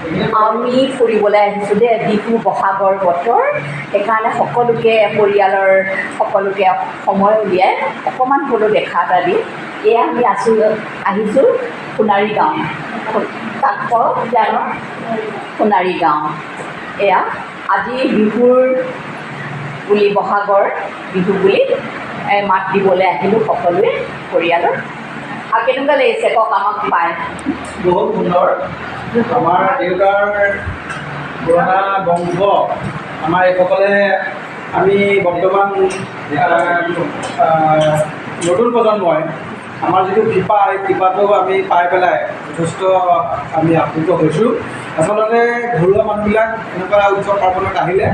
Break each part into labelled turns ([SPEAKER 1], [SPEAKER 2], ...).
[SPEAKER 1] আমি ফুৰিবলৈ আহিছোঁ দেই, বিহু বহাগৰ বতৰ, সেইকাৰণে সকলোকে পৰিয়ালৰ সকলোকে সময় উলিয়াই অকণমান হ'লেও দেখা এটা দি এয়া আমি আহিছোঁ সোণাৰী গাঁও, কাকপ জানৰ সোণাৰী গাঁও। এয়া আজি বিহুৰ বুলি বহাগৰ বিহু বুলি মাত দিবলৈ আহিলোঁ সকলোৱে পৰিয়ালৰ। আৰু কেনেকুৱা লাগিছে কওক আমাক পায়?
[SPEAKER 2] বহুত সুন্দৰ। আমাৰ দেউতাৰ পুৰণা বংশ আমাৰ এইসকলে আমি বৰ্তমান নতুন প্ৰজন্মই আমাৰ যিটো কৃপা এই কৃপাটো আমি পাই পেলাই যথেষ্ট আমি আপ্লুত হৈছোঁ। আচলতে ঘৰুৱা মানুহবিলাক এনেকুৱা উৎসৱ পাৰ্বণত আহিলে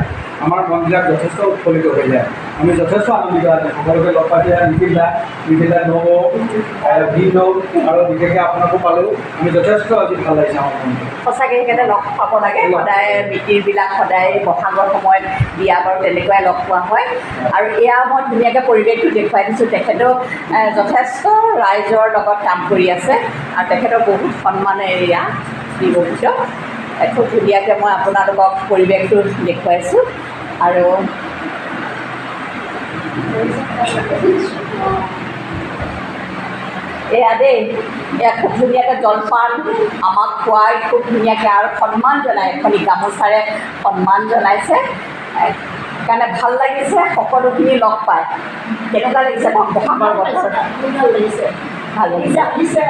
[SPEAKER 2] আমাৰ মনবিলাক যথেষ্ট উৎফুল্লিত হৈ যায়। আমি যথেষ্ট আনন্দিত আছোঁ সকলোকে লগ পাই নিখিলা নব ভিনদেউ আৰু বিশেষকৈ আপোনাকো পালোঁ। আমি যথেষ্ট আজি ভাল লাগিছে আমাৰ মনটো।
[SPEAKER 1] সঁচাকৈ সেইকাৰণে লগ পাব লাগে, সদায় মিতিৰবিলাক সদায় বহাগৰ সময়ত বিয়া বাৰু তেনেকুৱাই লগ পোৱা হয়। আৰু এয়া মই ধুনীয়াকৈ পৰিৱেশটো দেখুৱাই দিছোঁ। তেখেতেও যথেষ্ট ৰাইজৰ লগত কাম কৰি আছে আৰু তেখেতৰ বহুত সন্মানেৰে এয়া বিভূষিত। খুব ধুনীয়াকৈ মই আপোনালোকক পৰিৱেশটো দেখুৱাইছোঁ। আৰু এয়া দেই, এয়া খুব ধুনীয়াকৈ জলপান আমাক খুৱাই খুব ধুনীয়াকৈ আৰু সন্মান জনাই এখনি গামোচাৰে সন্মান জনাইছে। সেইকাৰণে ভাল লাগিছে সকলোখিনি লগ পাই। কেনেকুৱা লাগিছে বহাগৰ বতৰ?
[SPEAKER 3] ভাল লাগিছে,
[SPEAKER 1] ভাল লাগিছে
[SPEAKER 3] আহিছে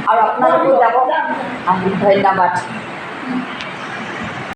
[SPEAKER 1] আৰু আপোনালোকো যাব। ধন্যবাদ।